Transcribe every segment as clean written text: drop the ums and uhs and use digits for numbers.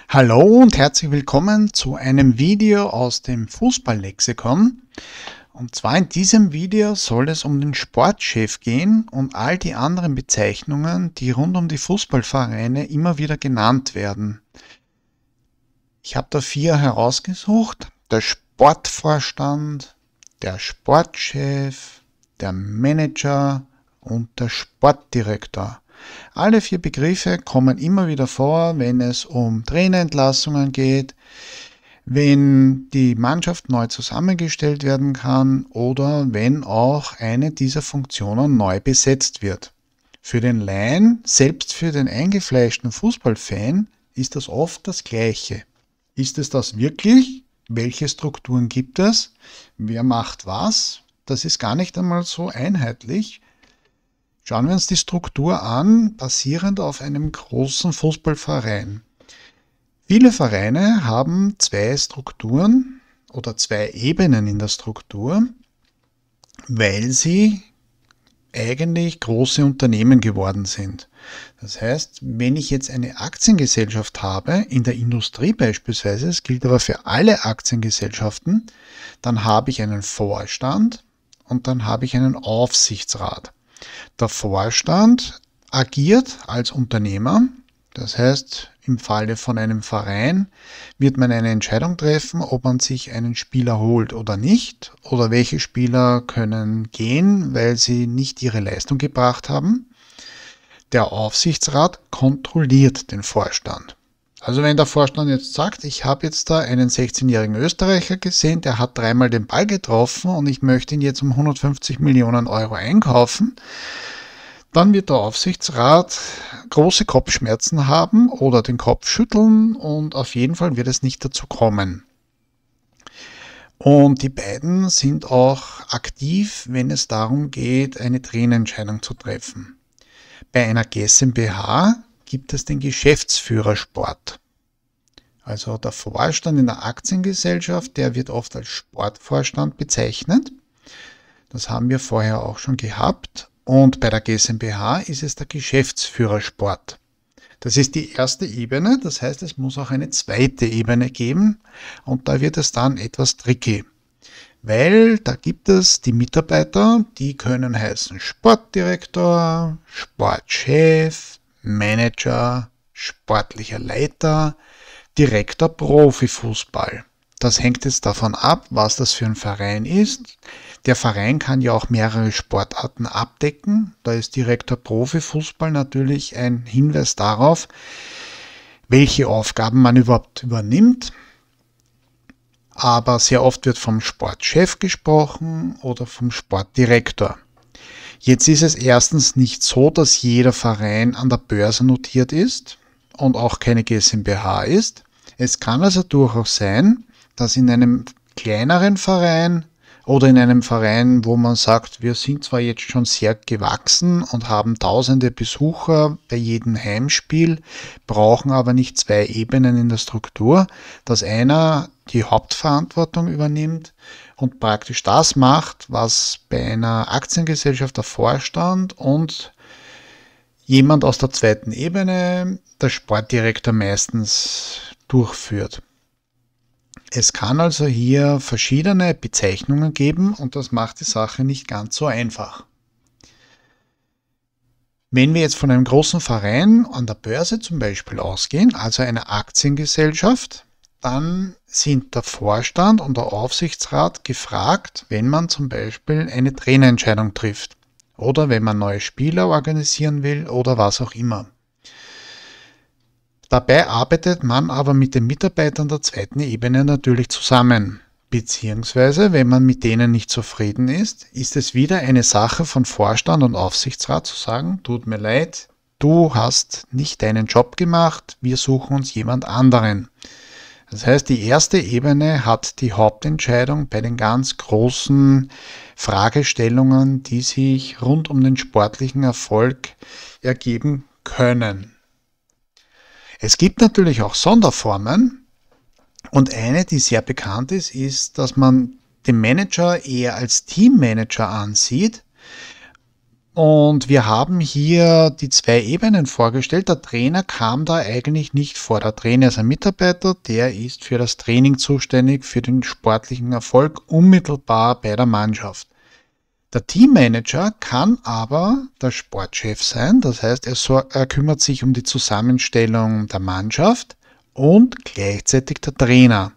Hallo und herzlich willkommen zu einem Video aus dem Fußballlexikon. Und zwar in diesem Video soll es um den Sportchef gehen und all die anderen Bezeichnungen, die rund um die Fußballvereine immer wieder genannt werden. Ich habe da 4 herausgesucht: der Sportvorstand, der Sportchef, der Manager und der Sportdirektor. Alle 4 Begriffe kommen immer wieder vor, wenn es um Trainerentlassungen geht, wenn die Mannschaft neu zusammengestellt werden kann oder wenn auch eine dieser Funktionen neu besetzt wird. Für den Laien, selbst für den eingefleischten Fußballfan, ist das oft das Gleiche. Ist es das wirklich? Welche Strukturen gibt es? Wer macht was? Das ist gar nicht einmal so einheitlich. Schauen wir uns die Struktur an, basierend auf einem großen Fußballverein. Viele Vereine haben 2 Strukturen oder 2 Ebenen in der Struktur, weil sie eigentlich große Unternehmen geworden sind. Das heißt, wenn ich jetzt eine Aktiengesellschaft habe, in der Industrie beispielsweise, das gilt aber für alle Aktiengesellschaften, dann habe ich einen Vorstand und dann habe ich einen Aufsichtsrat. Der Vorstand agiert als Unternehmer, das heißt, im Falle von einem Verein wird man eine Entscheidung treffen, ob man sich einen Spieler holt oder nicht, oder welche Spieler können gehen, weil sie nicht ihre Leistung gebracht haben. Der Aufsichtsrat kontrolliert den Vorstand. Also wenn der Vorstand jetzt sagt, ich habe jetzt da einen 16-jährigen Österreicher gesehen, der hat 3-mal den Ball getroffen und ich möchte ihn jetzt um 150 Millionen Euro einkaufen, dann wird der Aufsichtsrat große Kopfschmerzen haben oder den Kopf schütteln und auf jeden Fall wird es nicht dazu kommen. Und die beiden sind auch aktiv, wenn es darum geht, eine Trainerentscheidung zu treffen. Bei einer GmbH gibt es den Geschäftsführersport. Also der Vorstand in der Aktiengesellschaft, der wird oft als Sportvorstand bezeichnet. Das haben wir vorher auch schon gehabt. Und bei der GmbH ist es der Geschäftsführersport. Das ist die erste Ebene, das heißt, es muss auch eine zweite Ebene geben und da wird es dann etwas tricky. Weil da gibt es die Mitarbeiter, die können heißen Sportdirektor, Sportchef, Manager, sportlicher Leiter, Direktor Profifußball. Das hängt jetzt davon ab, was das für ein Verein ist. Der Verein kann ja auch mehrere Sportarten abdecken. Da ist Direktor Profifußball natürlich ein Hinweis darauf, welche Aufgaben man überhaupt übernimmt. Aber sehr oft wird vom Sportchef gesprochen oder vom Sportdirektor. Jetzt ist es erstens nicht so, dass jeder Verein an der Börse notiert ist und auch keine GmbH ist. Es kann also durchaus sein, dass in einem kleineren Verein oder in einem Verein, wo man sagt, wir sind zwar jetzt schon sehr gewachsen und haben tausende Besucher bei jedem Heimspiel, brauchen aber nicht 2 Ebenen in der Struktur, dass einer die Hauptverantwortung übernimmt und praktisch das macht, was bei einer Aktiengesellschaft der Vorstand und jemand aus der zweiten Ebene, der Sportdirektor, meistens durchführt. Es kann also hier verschiedene Bezeichnungen geben und das macht die Sache nicht ganz so einfach. Wenn wir jetzt von einem großen Verein an der Börse zum Beispiel ausgehen, also einer Aktiengesellschaft, dann sind der Vorstand und der Aufsichtsrat gefragt, wenn man zum Beispiel eine Trainerentscheidung trifft oder wenn man neue Spieler organisieren will oder was auch immer. Dabei arbeitet man aber mit den Mitarbeitern der zweiten Ebene natürlich zusammen. Beziehungsweise, wenn man mit denen nicht zufrieden ist, ist es wieder eine Sache von Vorstand und Aufsichtsrat zu sagen, tut mir leid, du hast nicht deinen Job gemacht, wir suchen uns jemand anderen. Das heißt, die erste Ebene hat die Hauptentscheidung bei den ganz großen Fragestellungen, die sich rund um den sportlichen Erfolg ergeben können. Es gibt natürlich auch Sonderformen und eine, die sehr bekannt ist, ist, dass man den Manager eher als Teammanager ansieht Und wir haben hier die zwei Ebenen vorgestellt. Der Trainer kam da eigentlich nicht vor. Der Trainer ist ein Mitarbeiter, der ist für das Training zuständig, für den sportlichen Erfolg unmittelbar bei der Mannschaft. Der Teammanager kann aber der Sportchef sein, das heißt, er kümmert sich um die Zusammenstellung der Mannschaft und gleichzeitig der Trainer.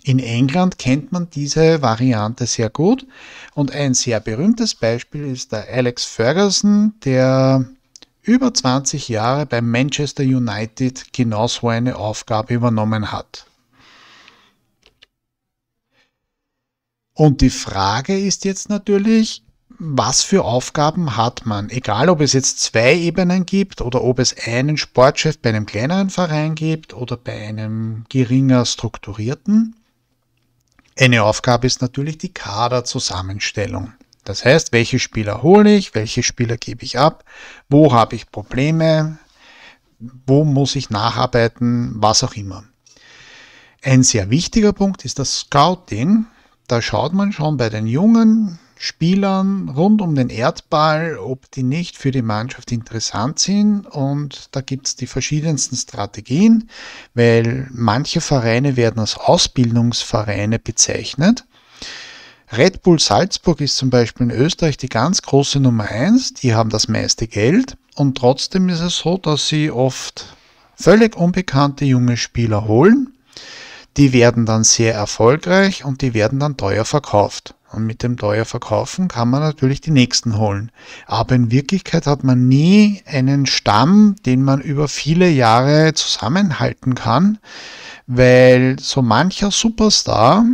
In England kennt man diese Variante sehr gut und ein sehr berühmtes Beispiel ist der Alex Ferguson, der über 20 Jahre beim Manchester United genau so eine Aufgabe übernommen hat. Und die Frage ist jetzt natürlich, was für Aufgaben hat man? Egal, ob es jetzt zwei Ebenen gibt oder ob es einen Sportchef bei einem kleineren Verein gibt oder bei einem geringer strukturierten. Eine Aufgabe ist natürlich die Kaderzusammenstellung. Das heißt, welche Spieler hole ich, welche Spieler gebe ich ab, wo habe ich Probleme, wo muss ich nacharbeiten, was auch immer. Ein sehr wichtiger Punkt ist das Scouting. Da schaut man schon bei den jungen Spielern rund um den Erdball, ob die nicht für die Mannschaft interessant sind, und da gibt es die verschiedensten Strategien, weil manche Vereine werden als Ausbildungsvereine bezeichnet. Red Bull Salzburg ist zum Beispiel in Österreich die ganz große Nummer 1, die haben das meiste Geld und trotzdem ist es so, dass sie oft völlig unbekannte junge Spieler holen. Die werden dann sehr erfolgreich und die werden dann teuer verkauft. Und mit dem teuer verkaufen kann man natürlich die nächsten holen. Aber in Wirklichkeit hat man nie einen Stamm, den man über viele Jahre zusammenhalten kann, weil so mancher Superstar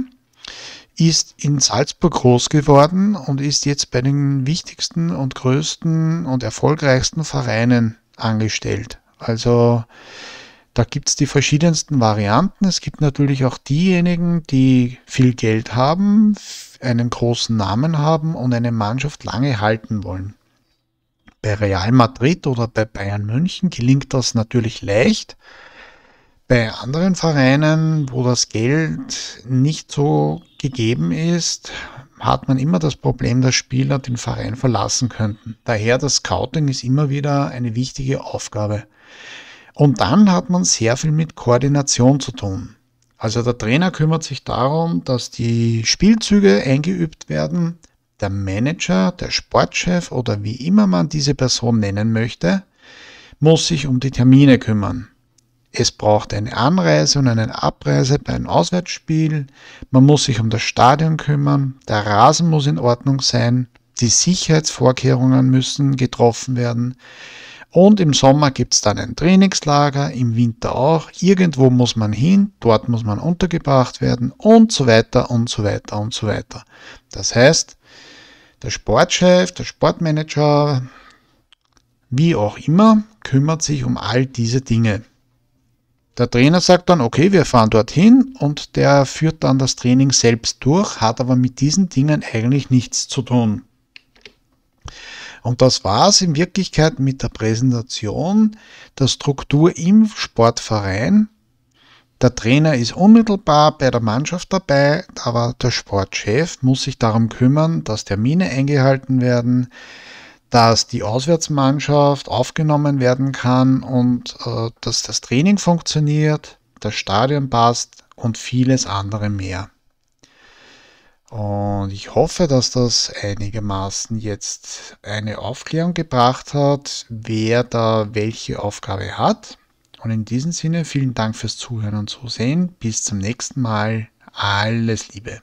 ist in Salzburg groß geworden und ist jetzt bei den wichtigsten und größten und erfolgreichsten Vereinen angestellt. Also da gibt es die verschiedensten Varianten. Es gibt natürlich auch diejenigen, die viel Geld haben, einen großen Namen haben und eine Mannschaft lange halten wollen. Bei Real Madrid oder bei Bayern München gelingt das natürlich leicht. Bei anderen Vereinen, wo das Geld nicht so gegeben ist, hat man immer das Problem, dass Spieler den Verein verlassen könnten. Daher das Scouting ist immer wieder eine wichtige Aufgabe. Und dann hat man sehr viel mit Koordination zu tun. Also der Trainer kümmert sich darum, dass die Spielzüge eingeübt werden. Der Manager, der Sportchef oder wie immer man diese Person nennen möchte, muss sich um die Termine kümmern. Es braucht eine Anreise und eine Abreise bei einem Auswärtsspiel. Man muss sich um das Stadion kümmern. Der Rasen muss in Ordnung sein. Die Sicherheitsvorkehrungen müssen getroffen werden. Und im Sommer gibt es dann ein Trainingslager, im Winter auch. Irgendwo muss man hin, dort muss man untergebracht werden und so weiter und so weiter und so weiter. Das heißt, der Sportchef, der Sportmanager, wie auch immer, kümmert sich um all diese Dinge. Der Trainer sagt dann, okay, wir fahren dorthin und der führt dann das Training selbst durch, hat aber mit diesen Dingen eigentlich nichts zu tun. Und das war es in Wirklichkeit mit der Präsentation der Struktur im Sportverein. Der Trainer ist unmittelbar bei der Mannschaft dabei, aber der Sportchef muss sich darum kümmern, dass Termine eingehalten werden, dass die Auswärtsmannschaft aufgenommen werden kann und dass das Training funktioniert, das Stadion passt und vieles andere mehr. Und ich hoffe, dass das einigermaßen jetzt eine Aufklärung gebracht hat, wer da welche Aufgabe hat. Und in diesem Sinne vielen Dank fürs Zuhören und Zusehen. Bis zum nächsten Mal. Alles Liebe.